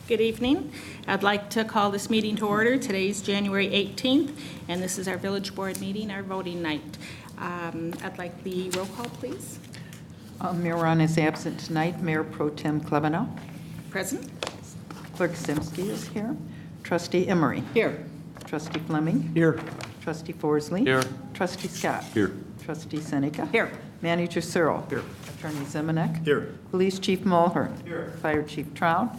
Good evening. I'd like to call this meeting to order. Today's January 18th, and this is our village board meeting, our voting night. I'd like the roll call, please. Mayor Ron is absent tonight. Mayor Pro Tem Klebanow. Present. Clerk Simsky is here. Trustee Emery. Here. Trustee Fleming. Here. Trustee Forsley. Here. Trustee Scott. Here. Trustee Seneca. Here. Manager Searle. Here. Attorney Zemanek. Here. Police Chief Mulhern. Here. Fire Chief Trout.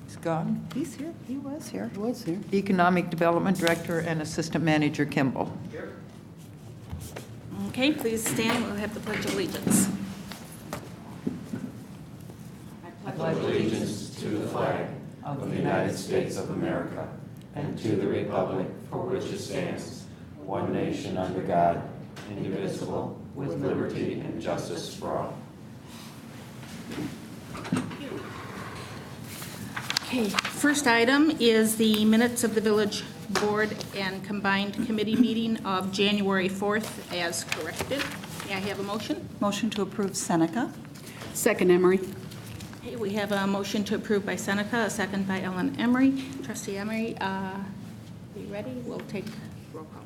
He's gone. He's here. He was here. He was here. Economic Development Director and Assistant Manager Kimball. Here. Okay, please stand. We'll have the Pledge of Allegiance. I pledge allegiance to the flag of the United States of America and to the republic for which it stands, one nation under God, indivisible, with liberty and justice for all. Okay, first item is the minutes of the village board and combined committee meeting of January 4th as corrected. May I have a motion? Motion to approve Seneca. Second, Emery. Okay, we have a motion to approve by Seneca, a second by Ellen Emery. Trustee Emery, are you ready? We'll take roll call.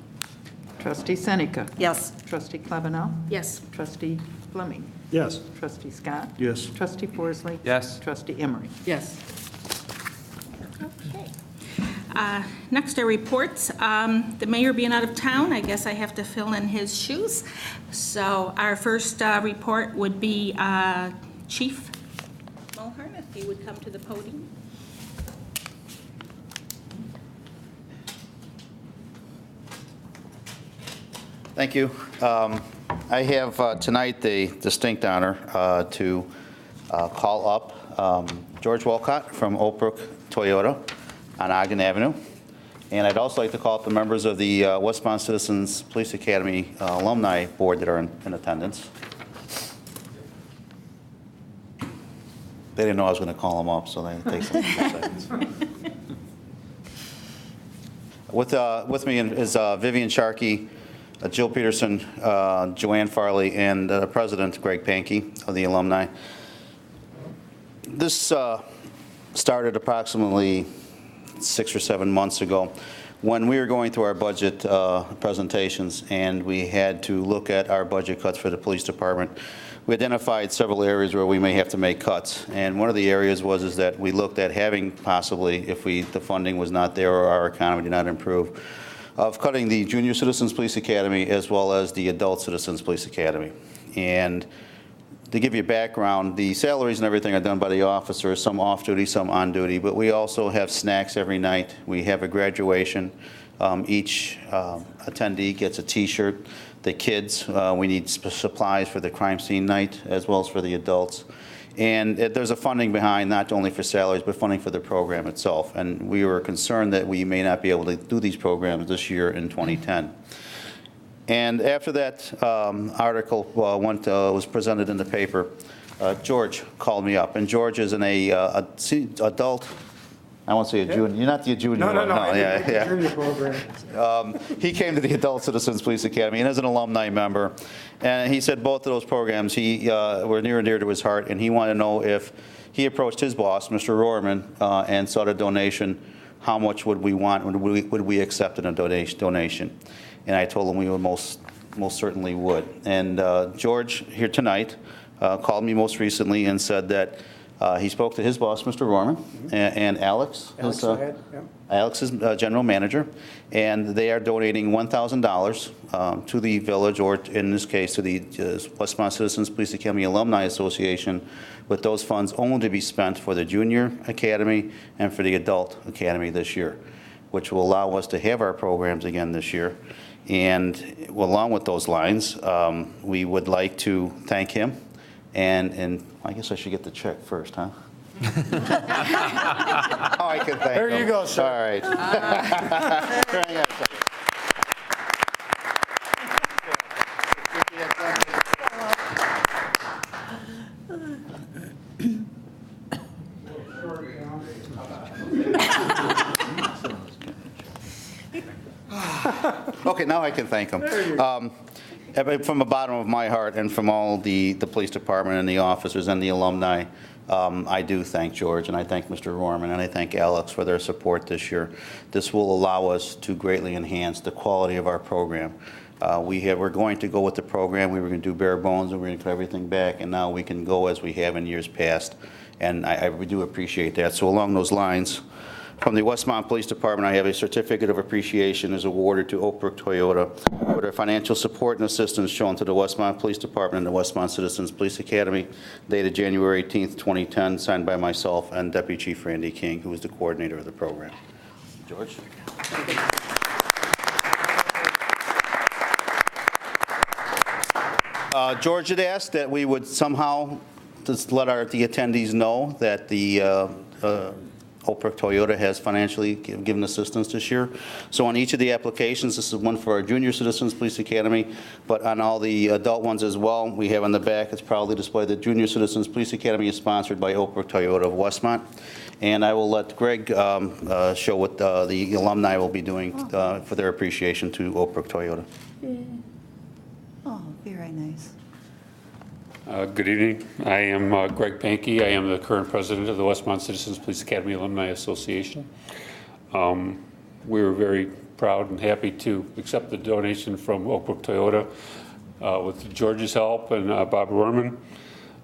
Trustee Seneca. Yes. Trustee Klebanow. Yes. Trustee Fleming. Yes. Trustee Scott. Yes. Trustee Forsley. Yes. Trustee Emery. Yes. Okay. Next are reports. The mayor being out of town, I guess I have to fill in his shoes. So our first report would be Chief Mulhern, if he would come to the podium. Thank you. I have tonight the distinct honor to call up George Walcott from Oak Brook Toyota on Ogden Avenue. And I'd also like to call up the members of the Westmont Citizens Police Academy Alumni Board that are in attendance. They didn't know I was going to call them up, so they take some seconds. With me is Vivian Sharkey, Jill Peterson, Joanne Farley, and President Greg Pankey of the alumni. This started approximately 6 or 7 months ago when we were going through our budget presentations, and we had to look at our budget cuts for the police department. We identified several areas where we may have to make cuts, and one of the areas was that we looked at having possibly, if the funding was not there or our economy did not improve, of cutting the Junior Citizens Police Academy as well as the Adult Citizens Police Academy. And to give you background, the salaries and everything are done by the officers, some off-duty, some on-duty, but we also have snacks every night. We have a graduation. Each attendee gets a T-shirt. The kids, we need supplies for the crime scene night as well as for the adults. And there's a funding behind not only for salaries, but funding for the program itself. And we were concerned that we may not be able to do these programs this year in 2010. And after that article was presented in the paper, George called me up. And George is an adult, I won't say a junior. You're not the junior. No. Yeah. Junior program. He came to the Adult Citizens Police Academy and is an alumni member. And he said both of those programs were near and dear to his heart, and he wanted to know if he approached his boss, Mr. Rohrman, and sought a donation, how much would we want, would we accept in a donation? And I told him we would most certainly would. And George, here tonight, called me most recently and said that he spoke to his boss, Mr. Rohrman, and Alex is general manager, and they are donating $1,000 to the village, or in this case, to the Westmont Citizens Police Academy Alumni Association, with those funds only to be spent for the Junior Academy and for the Adult Academy this year, which will allow us to have our programs again this year. And along with those lines, we would like to thank him. And I guess I should get the check first, huh? Oh, I can thank him. There you go, sir. All right. Hang on a second. Okay, now I can thank him. From the bottom of my heart and from all the police department and the officers and the alumni, I do thank George, and I thank Mr. Rorman, and I thank Alex for their support this year. This will allow us to greatly enhance the quality of our program. We're going to go with the program. We were going to do bare bones, and we're going to cut everything back, and now we can go as we have in years past, and we do appreciate that. So along those lines, from the Westmont Police Department, I have a certificate of appreciation is awarded to Oak Brook Toyota for their financial support and assistance shown to the Westmont Police Department and the Westmont Citizens Police Academy, dated January 18th, 2010, signed by myself and Deputy Chief Randy King, who is the coordinator of the program. George? George had asked that we would somehow just let the attendees know that the Oak Brook Toyota has financially given assistance this year. So on each of the applications, this is one for our Junior Citizens Police Academy, but on all the adult ones as well, we have on the back, it's proudly displayed that Junior Citizens Police Academy is sponsored by Oak Brook Toyota of Westmont. And I will let Greg show what the alumni will be doing for their appreciation to Oak Brook Toyota. Oh, very nice. Good evening. I am Greg Pankey. I am the current president of the Westmont Citizens Police Academy Alumni Association. We were very proud and happy to accept the donation from Oak Brook Toyota with George's help and Bob Rorman.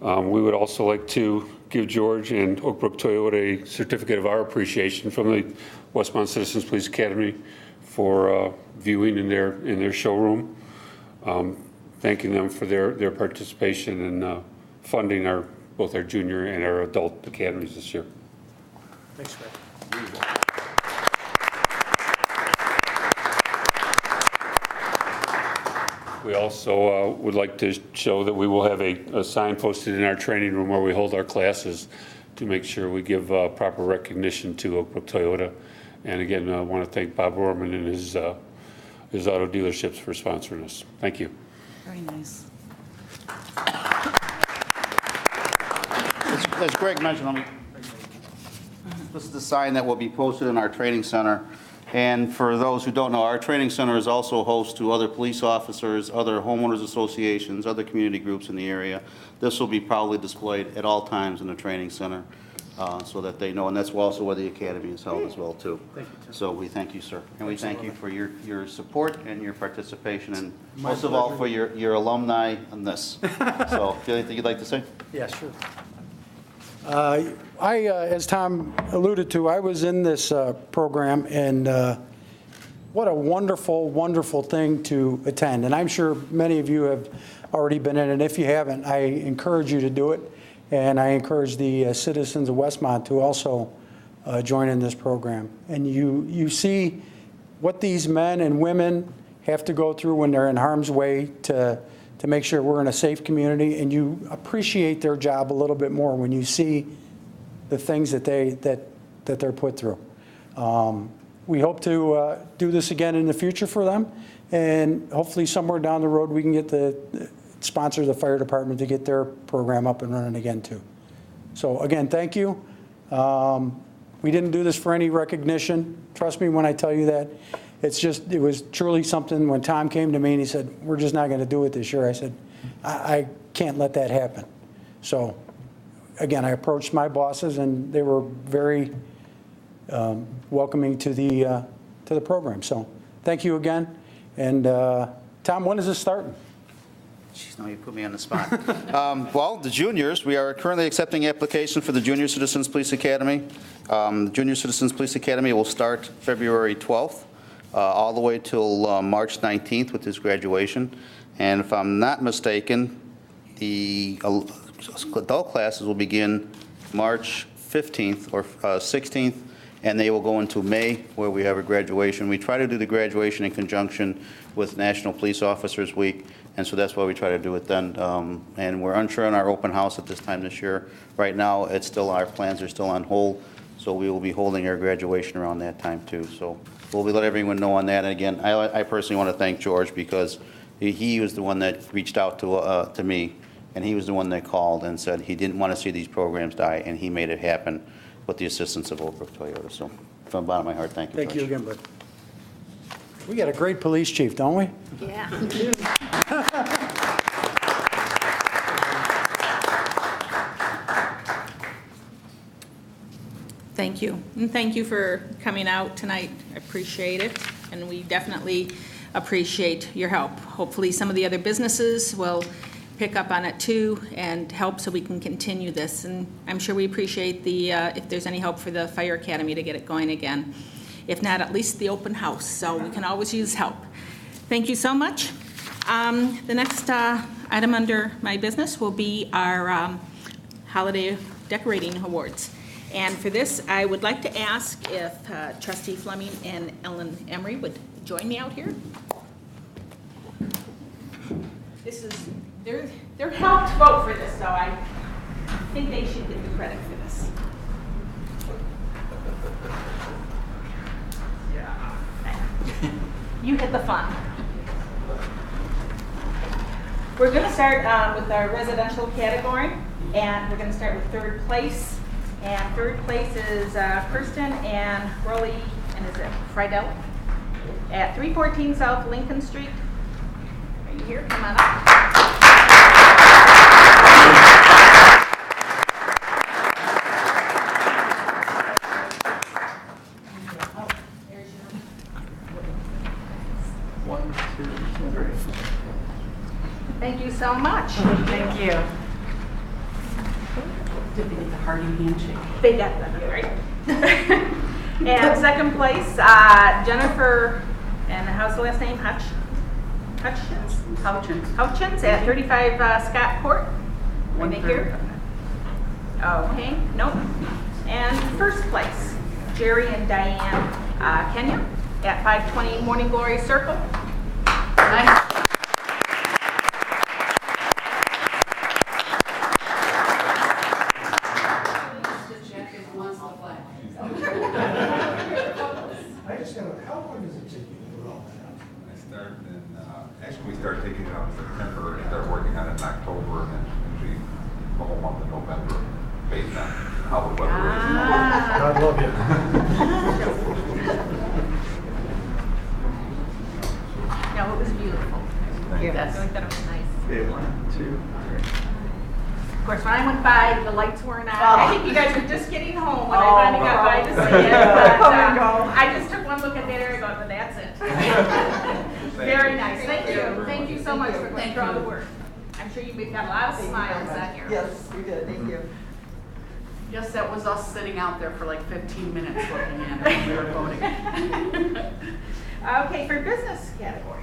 We would also like to give George and Oak Brook Toyota a certificate of our appreciation from the Westmont Citizens Police Academy for viewing in their showroom. Thanking them for their participation in funding both our junior and our adult academies this year. Thanks, Greg. We also would like to show that we will have a sign posted in our training room where we hold our classes to make sure we give proper recognition to Oak Brook Toyota. And again, I want to thank Bob Rorman and his auto dealerships for sponsoring us. Thank you. Very nice. As Greg mentioned, this is the sign that will be posted in our training center. And for those who don't know, our training center is also host to other police officers, other homeowners associations, other community groups in the area. This will be proudly displayed at all times in the training center so that they know. And that's also where the academy is held as well, too. Thank you, Tim. So we thank you, sir. And we thank you for your support and your participation, and most of all for your alumni on this. So, do you have anything you'd like to say? Yeah, sure. As Tom alluded to, I was in this program, and what a wonderful, wonderful thing to attend. And I'm sure many of you have already been in it. If you haven't, I encourage you to do it. And I encourage the citizens of Westmont to also join in this program. And you see what these men and women have to go through when they're in harm's way to make sure we're in a safe community, and you appreciate their job a little bit more when you see the things that they're put through. We hope to do this again in the future for them, and hopefully somewhere down the road we can get the sponsor of the fire department to get their program up and running again too. So again, thank you. We didn't do this for any recognition. Trust me when I tell you that. It was truly something. When Tom came to me and he said, we're just not going to do it this year, I said, I can't let that happen. So again, I approached my bosses, and they were very welcoming to the program. So thank you again. And Tom, when is this starting? Jeez, now you put me on the spot. Well, the juniors, we are currently accepting applications for the Junior Citizens Police Academy. The Junior Citizens Police Academy will start February 12th. All the way till March 19th with his graduation. And if I'm not mistaken, the adult classes will begin March 15th or 16th, and they will go into May, where we have a graduation. We try to do the graduation in conjunction with National Police Officers Week, and so that's why we try to do it then. And we're unsure on our open house at this time this year. Right now, our plans are still on hold, so we will be holding our graduation around that time too. So we'll let everyone know on that. And again, I personally want to thank George, because he was the one that reached out to me, and he was the one that called and said he didn't want to see these programs die, and he made it happen with the assistance of Oak Brook Toyota. So from the bottom of my heart, thank you, Thank George. you again, bud. We got a great police chief, don't we? Yeah. Thank you. And thank you for coming out tonight. I appreciate it. And we definitely appreciate your help. Hopefully, some of the other businesses will pick up on it too and help so we can continue this. And I'm sure we appreciate the, if there's any help for the Fire Academy to get it going again. If not, at least the open house. So we can always use help. Thank you so much. The next item under my business will be our holiday decorating awards. And for this, I would like to ask if Trustee Fleming and Ellen Emery would join me out here. This is, they're helped vote for this, so I think they should get the credit for this. Yeah. You get the fun. We're going to start with our residential category, and we're going to start with third place. And third place is Kirsten and Rolly, and is it Friedel? At 314 South Lincoln Street. Are you here? Come on up. Thank you so much. Thank you. Did they get the hearty handshake? They got that, right? And second place, Jennifer, and how's the last name? Hutchins at 35 Scott Court. Are they here? Okay, nope. And first place, Jerry and Diane Kenya at 520 Morning Glory Circle. Nice. Actually, we start taking it out in September and start working on it in October, and then usually the whole month of November, based on how the weather is. God love you. No, it was beautiful. Thank you. I feel like that was nice. Okay, 1, 2, 3. Of course, when I went by, the lights weren't on. I think you guys were just getting home when I finally got by to see it. But, I just took one look at that area and go, well, that's it. Very nice. Thank you. Thank you so much for going through all the work. I'm sure you've got a lot of smiles on here. Yes, we did, thank you. Yes, that was us sitting out there for like 15 minutes looking at it when we were voting. Okay, for business category.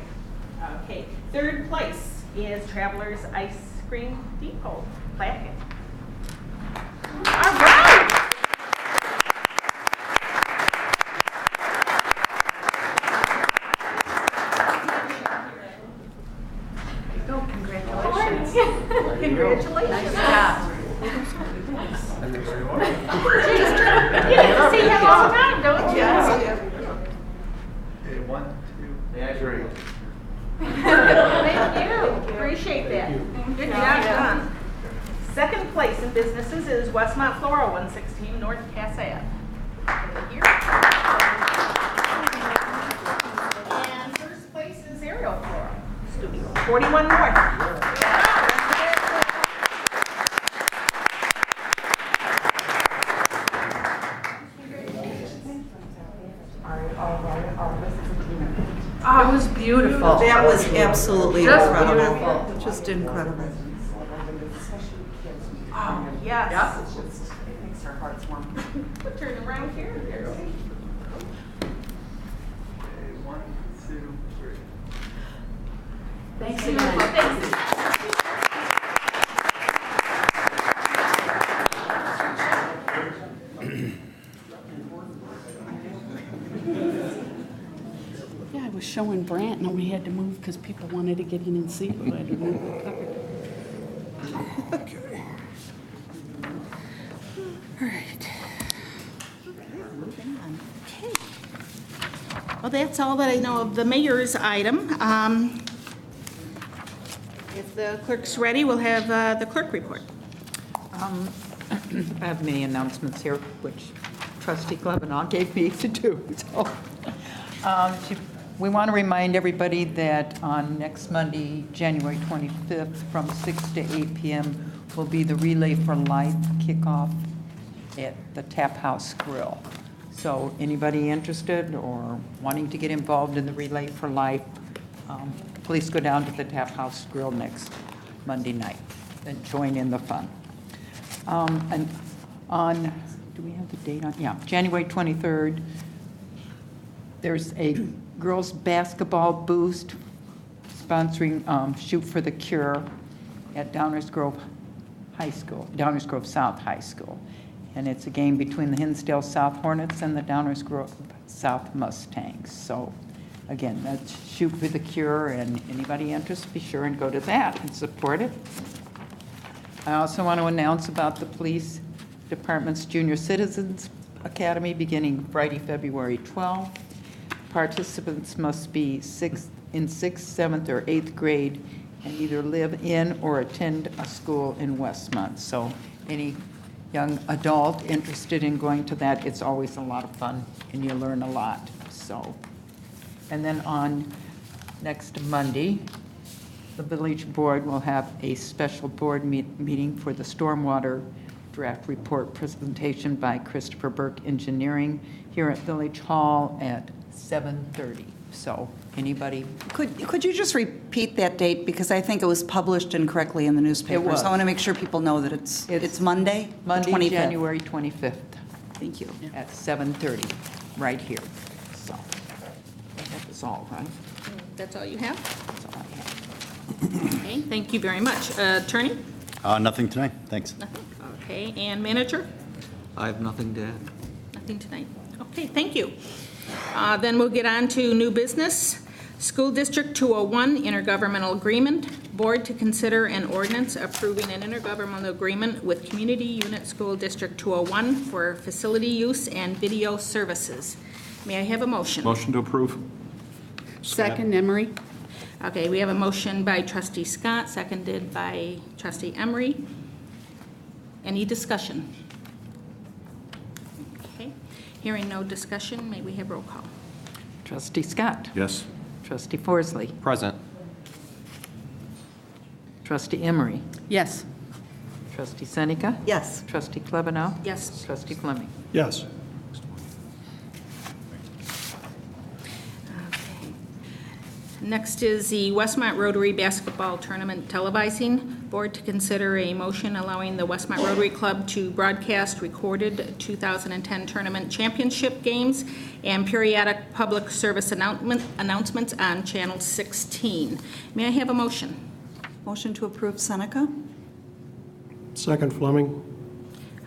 Okay, third place is Travelers Ice Cream Depot Placket. All right. Go, congratulations. Congratulations. Yeah. You get to see him all the time, don't you? Okay, 1, 2, 3. Thank you. Appreciate that. Good job done. Second place in businesses is Westmont Floral, 116 North Cass Ave. Here. And first place is Ariel Floral Studio, 41 North. Oh, it was beautiful. That was absolutely Just incredible. beautiful. Just incredible. Oh, yes. Yep. It makes our hearts warm. Turn around here. Okay, 1, 2, 3. Thanks again. Thanks. Yeah, I was showing Brant and we had to move because people wanted to get in and see it. We had to move the cover. All right. Okay. Well, that's all that I know of the mayor's item. If the clerk's ready, we'll have the clerk report. I have many announcements here, which trustee Klebanow gave me to do. So, we want to remind everybody that on next Monday, January 25th, from 6 to 8 p.m. will be the Relay for Life kickoff at the Tap House Grill. So anybody interested or wanting to get involved in the Relay for Life, please go down to the Tap House Grill next Monday night and join in the fun. And on, do we have the date on? Yeah, January 23rd, there's a girls' basketball boost sponsoring Shoot for the Cure at Downers Grove High School, Downers Grove South High School. And it's a game between the Hinsdale South Hornets and the Downers Grove South Mustangs. So again, that's Shoot for the Cure, and anybody interested, be sure and go to that and support it. I also want to announce about the Police Department's Junior Citizens Academy beginning Friday, February 12th. Participants must be in 6th, 7th, or 8th grade and either live in or attend a school in Westmont. So any young adult interested in going to that, it's always a lot of fun and you learn a lot. So, and then on next Monday, the village board will have a special board meeting for the stormwater draft report presentation by Christopher Burke Engineering here at Village Hall at 7:30. So anybody? Could you just repeat that date, because I think it was published incorrectly in the newspaper. It was. So I want to make sure people know that it's Monday, the Monday, 25th. January 25th Thank you. at 7:30, right here. So that was all, right? That's all you have? That's all I have. Okay, thank you very much. Attorney? Nothing tonight, thanks. Nothing? Okay, and manager? I have nothing to add. Nothing tonight. Okay, thank you. Then we'll get on to new business. School District 201 intergovernmental agreement. Board to consider an ordinance approving an intergovernmental agreement with Community Unit School District 201 for facility use and video services. May I have a motion? Motion to approve. Second, Emery? Okay, we have a motion by trustee Scott, seconded by trustee Emery. Any discussion? Okay, hearing no discussion, may we have roll call? Trustee Scott. Yes. Trustee Forsley. Present. Trustee Emery. Yes. Trustee Seneca. Yes. Trustee Klebanow. Yes. Trustee Fleming. Yes. Okay. Next is the Westmont Rotary Basketball Tournament televising. Board to consider a motion allowing the Westmont Rotary Club to broadcast recorded 2010 tournament championship games and periodic public service announcements on Channel 16. May I have a motion? Motion to approve Seneca? Second Fleming?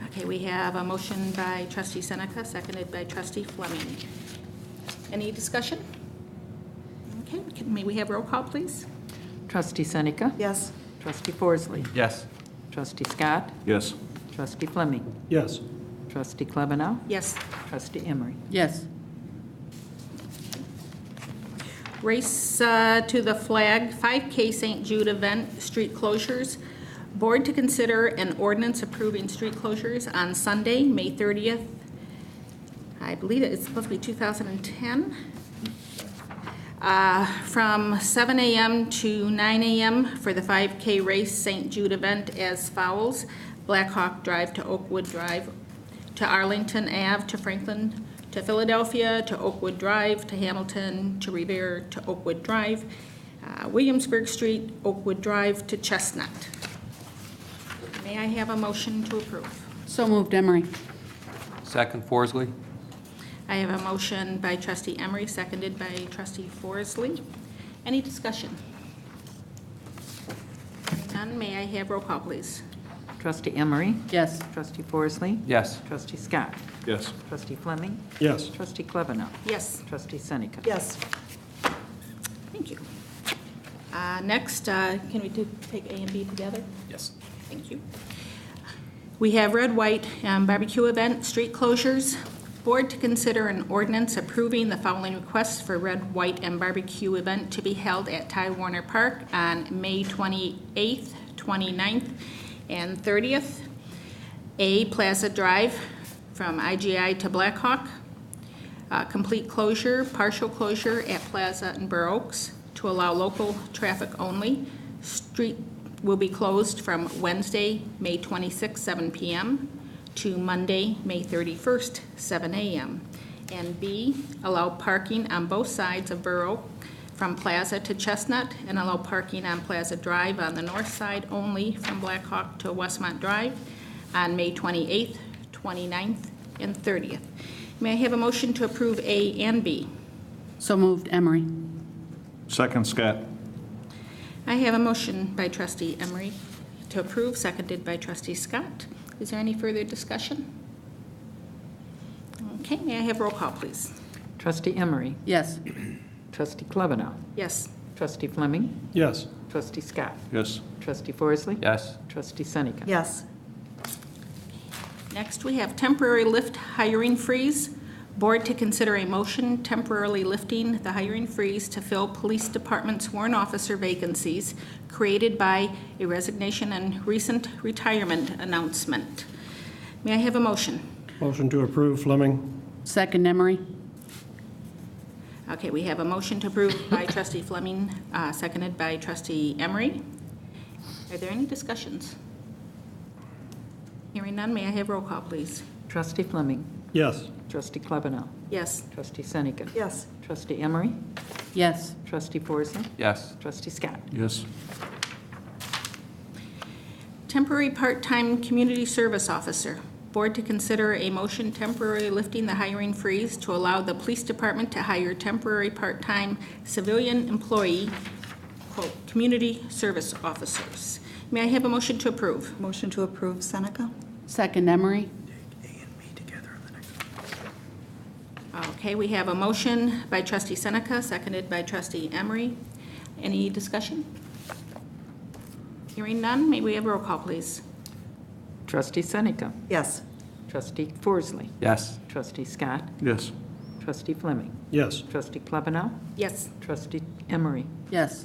Okay, we have a motion by trustee Seneca, seconded by trustee Fleming. Any discussion? Okay, may we have roll call, please? Trustee Seneca. Yes. Trustee Forsley. Yes. Trustee Scott. Yes. Trustee Fleming. Yes. Trustee Klebanow. Yes. Trustee Emery. Yes. Race to the Flag 5K St. Jude event, street closures. Board to consider an ordinance approving street closures on Sunday, May 30th. I believe it's supposed to be 2010. From 7 a.m. to 9 a.m. for the 5K Race St. Jude event as follows. Black Hawk Drive to Oakwood Drive, to Arlington Ave, to Franklin, to Philadelphia, to Oakwood Drive, to Hamilton, to Revere, to Oakwood Drive, Williamsburg Street, Oakwood Drive, to Chestnut. May I have a motion to approve? So moved, Emery. Second, Forsley. I have a motion by trustee Emery, seconded by trustee Forsley. Any discussion? None. May I have roll call, please? Trustee Emery. Yes. Trustee Forsley. Yes. Trustee Scott. Yes. Trustee Fleming. Yes. Trustee Klebanow. Yes. Trustee Seneca. Yes. Thank you. Next, can we take A and B together? Yes. Thank you. We have red, white barbecue event, street closures. Board to consider an ordinance approving the following requests for red, white, and barbecue event to be held at Ty Warner Park on May 28th, 29th, and 30th. A, Plaza Drive from IGI to Black Hawk. Complete closure, partial closure at Plaza and Burr Oaks to allow local traffic only. Street will be closed from Wednesday, May 26, 7 p.m. to Monday, May 31st, 7 a.m. And B, allow parking on both sides of Borough from Plaza to Chestnut, and allow parking on Plaza Drive on the north side only from Black Hawk to Westmont Drive on May 28th, 29th, and 30th. May I have a motion to approve A and B? So moved, Emery. Second, Scott. I have a motion by trustee Emery to approve, seconded by trustee Scott. Is there any further discussion? Okay, may I have roll call, please? Trustee Emery. Yes. Trustee Klebanow. Yes. Trustee Fleming. Yes. Trustee Scott. Yes. Trustee Forsley. Yes. Trustee Seneca. Yes. Next, we have temporary lift hiring freeze. Board to consider a motion temporarily lifting the hiring freeze to fill police department sworn officer vacancies created by a resignation and recent retirement announcement. May I have a motion? Motion to approve, Fleming. Second, Emery. Okay, we have a motion to approve by trustee Fleming, seconded by trustee Emery. Are there any discussions? Hearing none, may I have roll call, please? Trustee Fleming. Yes. Trustee Klebanow. Yes. Trustee Seneca. Yes. Trustee Emery. Yes. Trustee Forsley. Yes. Trustee Scott. Yes. Temporary part-time community service officer. Board to consider a motion temporarily lifting the hiring freeze to allow the police department to hire temporary part-time civilian employee, quote, community service officers. May I have a motion to approve? Motion to approve, Seneca? Second, Emery. Okay, we have a motion by trustee Seneca, seconded by trustee Emery. Any discussion? Hearing none, may we have roll call, please? Trustee Seneca. Yes. Trustee Forsley. Yes. Trustee Scott. Yes. Trustee Fleming. Yes. Trustee Klebanow. Yes. Trustee Emery. Yes.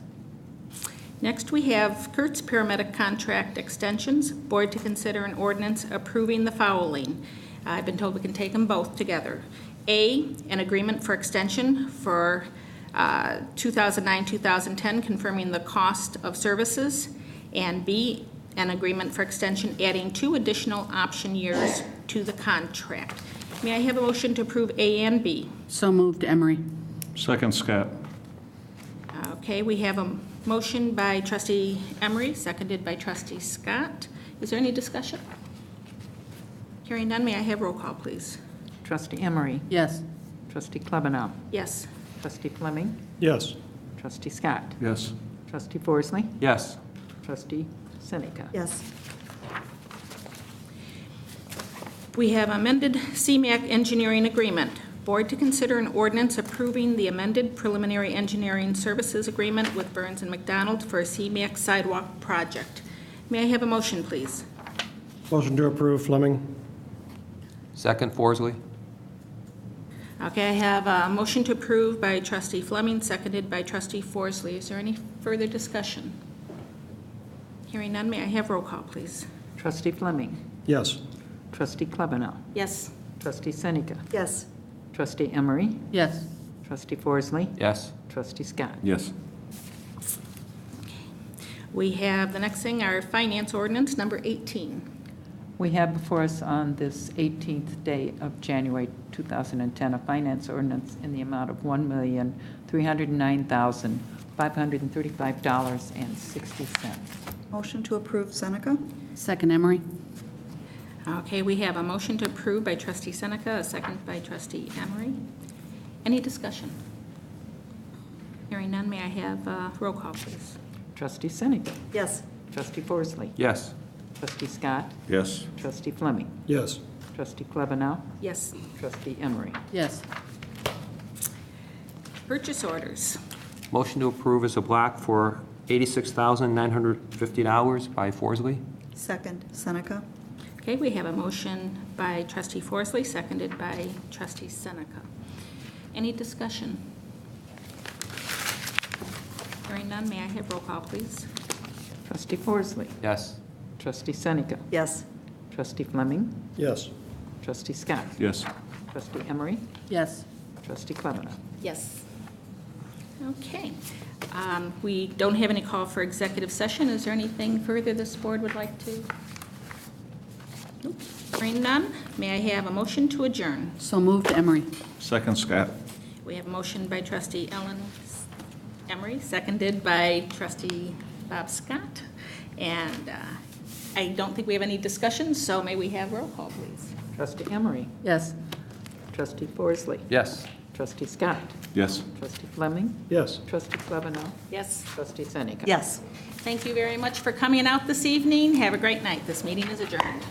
Next, we have Kurt's paramedic contract extensions. Board to consider an ordinance approving the following. I've been told we can take them both together. A, an agreement for extension for 2009-2010, confirming the cost of services. And B, an agreement for extension adding 2 additional option years to the contract. May I have a motion to approve A and B? So moved, Emery. Second, Scott. Okay, we have a motion by trustee Emery, seconded by trustee Scott. Is there any discussion? Hearing none, may I have roll call, please? Trustee Emery. Yes. Trustee Klebanow. Yes. Trustee Fleming. Yes. Trustee Scott. Yes. Trustee Forsley. Yes. Trustee Seneca. Yes. We have amended CMAQ engineering agreement. Board to consider an ordinance approving the amended preliminary engineering services agreement with Burns and McDonald for a CMAQ sidewalk project. May I have a motion, please? Motion to approve, Fleming. Second, Forsley. Okay, I have a motion to approve by trustee Fleming, seconded by trustee Forsley. Is there any further discussion? Hearing none, may I have roll call, please? Trustee Fleming. Yes. Trustee Klebanow. Yes. Trustee Seneca. Yes. Trustee Emery. Yes. Trustee Forsley. Yes. Trustee Scott. Yes. We have the next thing, our finance ordinance, number 18. We have before us on this 18th day of January 2010 a finance ordinance in the amount of $1,309,535.60. Motion to approve, Seneca? Second, Emery. Okay, we have a motion to approve by trustee Seneca, a second by trustee Emery. Any discussion? Hearing none, may I have roll call, please? Trustee Seneca. Yes. Trustee Forsley. Yes. Trustee Scott. Yes. Trustee Fleming. Yes. Trustee Klebanow. Yes. Trustee Emery. Yes. Purchase orders. Motion to approve as a block for $86,950 by Forsley. Second, Seneca? Okay, we have a motion by trustee Forsley, seconded by trustee Seneca. Any discussion? Hearing none, may I have roll call, please? Trustee Forsley. Yes. Trustee Seneca. Yes. Trustee Fleming. Yes. Trustee Scott. Yes. Trustee Emery. Yes. Trustee Klebanow. Yes. Okay. We don't have any call for executive session. Is there anything further this board would like to? Nope. Hearing none, may I have a motion to adjourn? So moved, Emery. Second, Scott. We have a motion by trustee Ellen Emery, seconded by trustee Bob Scott. And I don't think we have any discussion, so may we have roll call, please? Trustee Emery, Yes. trustee Forsley, Yes. trustee Scott, Yes. trustee Fleming, Yes. trustee Klebanow, Yes. trustee Seneca. Yes. Thank you very much for coming out this evening. Have a great night. This meeting is adjourned.